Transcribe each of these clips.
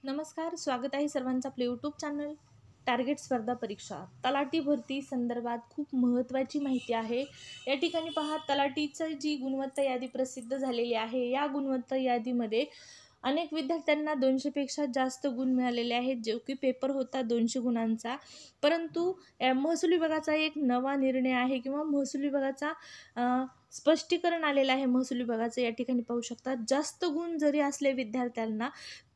नमस्कार, स्वागत आहे सर्वांचं आपल्या यूट्यूब चॅनल टार्गेट स्पर्धा परीक्षा तलाठी भरती संदर्भात खूप महत्त्वाची माहिती आहे। या ठिकाणी पहा, तलाठीची जी गुणवत्ता यादी प्रसिद्ध झालेली आहे, या गुणवत्ता यादीमध्ये अनेक विद्यार्थ्यांना 200 पेक्षा जास्त गुण मिळालेले आहेत, जो की पेपर होता 200 गुणांचा। परंतु महसूल विभागाचा एक नवा निर्णय आहे किंवा महसूल विभागाचा स्पष्टीकरण आलेलं आहे। महसूल विभागाचं या ठिकाणी पाहू शकता, जास्त गुण जरी असले विद्यार्थ्यांना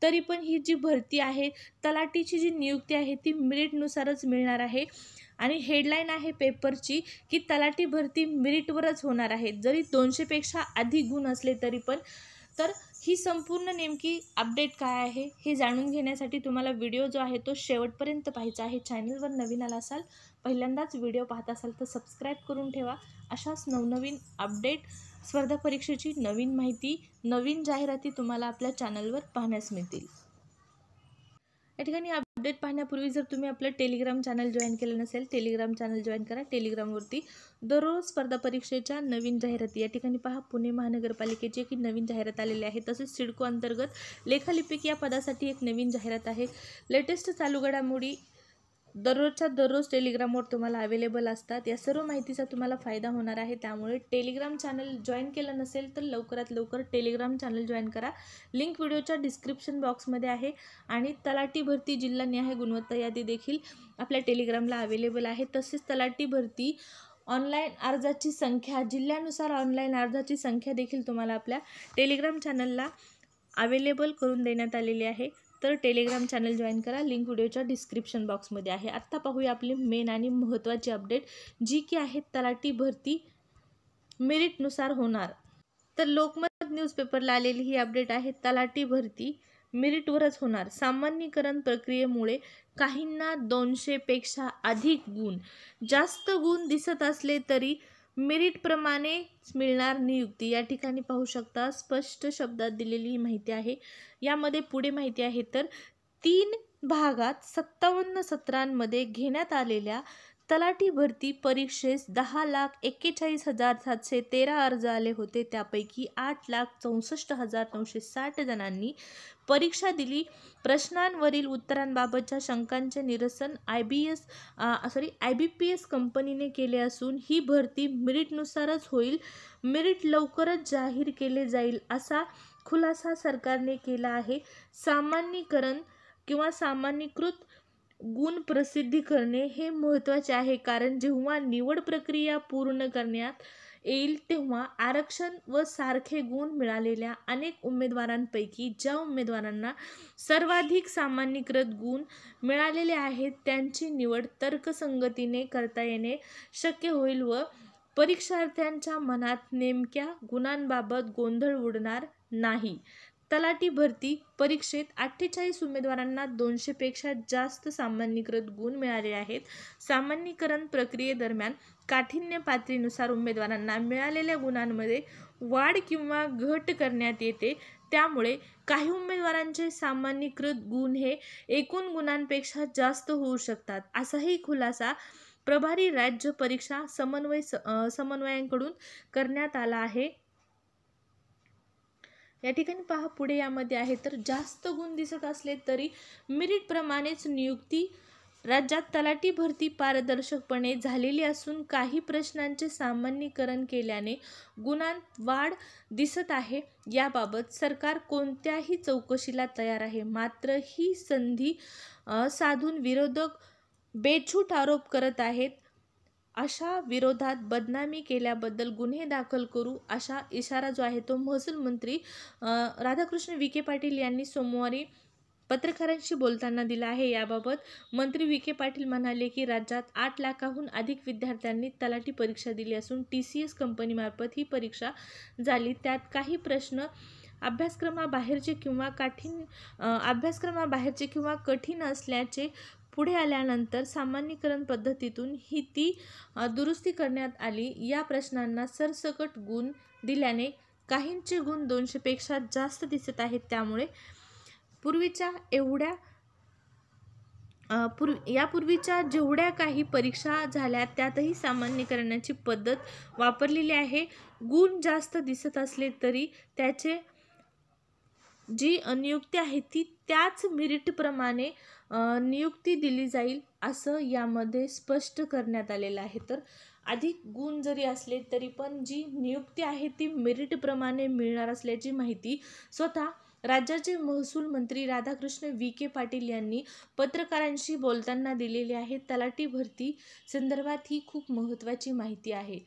तरी पण ही जी भरती आहे, तलाठीची जी नियुक्ती आहे ती मेरिटनुसारच मिळणार आहे। आणि हेडलाईन आहे पेपरची की तलाठी भरती मेरिटवरच होणार आहे, जरी 200 पेक्षा अधिक गुण असले तरी पण। तर ही संपूर्ण नेमकी अपडेट काय आहे हे जाणून घेण्यासाठी तुम्हाला व्हिडिओ जो आहे तो शेवटपर्यंत पाहायचा आहे। चॅनलवर नवीन आला असाल, पहिल्यांदाच व्हिडिओ पाहत असाल तर सबस्क्राईब करून ठेवा। अशाच नवनवीन अपडेट, स्पर्धा परीक्षेची नवीन माहिती, नवीन जाहिराती तुम्हाला आपल्या चॅनलवर पाहण्यास मिळतील। या ठिकाणी अपडेट पाहण्यापूर्वी जर तुम्ही आपलं टेलिग्राम चॅनल जॉईन केलं नसेल, टेलिग्राम चॅनल जॉईन करा। टेलिग्रामवरती दररोज स्पर्धा परीक्षेच्या नवीन जाहिराती, या ठिकाणी पहा पुणे महानगरपालिकेची एक नवीन जाहिरात आलेली आहे। तसेच सिडको अंतर्गत लेखालिपिक या पदासाठी एक नवीन जाहिरात आहे। लेटेस्ट चालू घडामोडी दररोजच्या दररोज टेलिग्रामवर तुम्हाला अवेलेबल असतात। या सर्व माहितीचा तुम्हाला फायदा होणार आहे, त्यामुळे टेलिग्राम चॅनल जॉईन केलं नसेल तर लवकरात लवकर टेलिग्राम चॅनल जॉईन करा। लिंक व्हिडिओच्या डिस्क्रिप्शन बॉक्समध्ये आहे। आणि तलाठी भरती जिल्हा निहाय गुणवत्ता यादी देखील आपल्या टेलिग्रामला अवेलेबल आहे। तसेच तलाठी भरती ऑनलाईन अर्जाची संख्या, जिल्ह्यानुसार ऑनलाईन अर्जाची संख्या देखील तुम्हाला आपल्या टेलिग्राम चॅनलला अवेलेबल करून देण्यात आलेली आहे। तर टेलिग्राम चॅनल जॉईन करा, लिंक व्हिडिओच्या डिस्क्रिप्शन बॉक्समध्ये आहे। आत्ता पाहूया आपली मेन आणि महत्त्वाची अपडेट, जी की आहे तलाठी भरती मेरिटनुसार होणार। तर लोकमत न्यूजपेपरला आलेली ही अपडेट आहे, तलाठी भरती मेरिटवरच होणार। सामान्यीकरण प्रक्रियेमुळे काहींना 200 पेक्षा अधिक गुण, जास्त गुण दिसत असले तरी मेरिटप्रमाणे मिळणार नियुक्ती। या ठिकाणी पाहू शकता, स्पष्ट शब्दात दिलेली ही माहिती आहे। यामध्ये पुढे माहिती आहे, तर 3 भागात 57 सत्रांमध्ये घेण्यात आलेल्या तलाठी भरती परीक्षेस 10,41,713 अर्ज आले होते। त्यापैकी 8,64,960 जणांनी परीक्षा दिली। प्रश्नांवरील उत्तरांबाबतच्या शंकांचे निरसन IBPS कंपनीने केले असून ही भरती मेरिटनुसारच होईल। मेरिट लवकरच जाहीर केले जाईल, असा खुलासा सरकारने केला आहे। सामान्यीकरण किंवा सामान्यीकृत गुण प्रसिद्धी करणे हे महत्त्वाचे आहे, कारण जेव्हा निवड प्रक्रिया पूर्ण करण्यात येईल तेव्हा आरक्षण व सारखे गुण मिळालेल्या अनेक उमेदवारांपैकी ज्या उमेदवारांना सर्वाधिक सामान्यीकृत गुण मिळालेले आहेत त्यांची निवड तर्कसंगतीने करता येणे शक्य होईल व परीक्षार्थ्यांच्या मनात नेमक्या गुणांबाबत गोंधळ उडणार नाही। तलाठी भरती परीक्षेत 48 उमेदवारांना 200 पेक्षा जास्त सामान्यीकृत गुण मिळाले आहेत। सामान्यीकरण प्रक्रियेदरम्यान काठिण्य पातळीनुसार उमेदवारांना मिळालेल्या गुणांमध्ये वाढ किंवा घट करण्यात येते, त्यामुळे काही उमेदवारांचे सामान्यीकृत गुण हे एकूण गुणांपेक्षा जास्त होऊ शकतात, असाही खुलासा प्रभारी राज्य परीक्षा समन्वयांकडून करण्यात आला आहे। या ठिकाणी पहा पुढे यामध्ये आहे, तर जास्त गुण दिसत असले तरी मेरिटप्रमाणेच नियुक्ती। राज्यात तलाठी भरती पारदर्शकपणे झालेली असून काही प्रश्नांचे सामान्यीकरण केल्याने गुणांत वाढ दिसत आहे। याबाबत सरकार कोणत्याही चौकशीला तयार आहे, मात्र ही संधी साधून विरोधक बेछूट आरोप करत आहेत। अशा विरोधात बदनामी केल्याबद्दल गुन्हे दाखल करू, अशा इशारा जो आहे तो महसूल मंत्री राधाकृष्ण विखे पाटील यांनी सोमवारी पत्रकारांशी बोलताना दिला आहे। याबाबत मंत्री विखे पाटील म्हणाले की राज्यात 8 लाखाहून अधिक विद्यार्थ्यांनी तलाठी परीक्षा दिली असून TCS कंपनीमार्फत ही परीक्षा झाली। त्यात काही प्रश्न अभ्यासक्रमाबाहेरचे किंवा कठीण असल्याचे पुढे आल्यानंतर सामान्यीकरण पद्धतीतून ती दुरुस्ती करण्यात आली। या प्रश्नांना सरसकट गुण दिल्याने काहींचे गुण 200 पेक्षा जास्त दिसत आहेत, त्यामुळे यापूर्वीच्या जेवढ्या काही परीक्षा झाल्या त्यातही सामान्यीकरणाची पद्धत वापरलेली आहे। गुण जास्त दिसत असले तरी त्याचे जी नियुक्ती आहे ती त्याच मेरिटप्रमाणे नियुक्ती दिली जाईल असं यामध्ये स्पष्ट करण्यात आलेलं आहे. तर अधिक गुण जरी असले तरी पण जी नियुक्ती आहे ती मेरिटप्रमाणे मिळणार असल्याची माहिती स्वतः राज्याचे महसूल मंत्री राधाकृष्ण विखे पाटील यांनी पत्रकारांशी बोलताना दिलेली आहे. तलाठी भरती संदर्भात ही खूप महत्त्वाची माहिती आहे.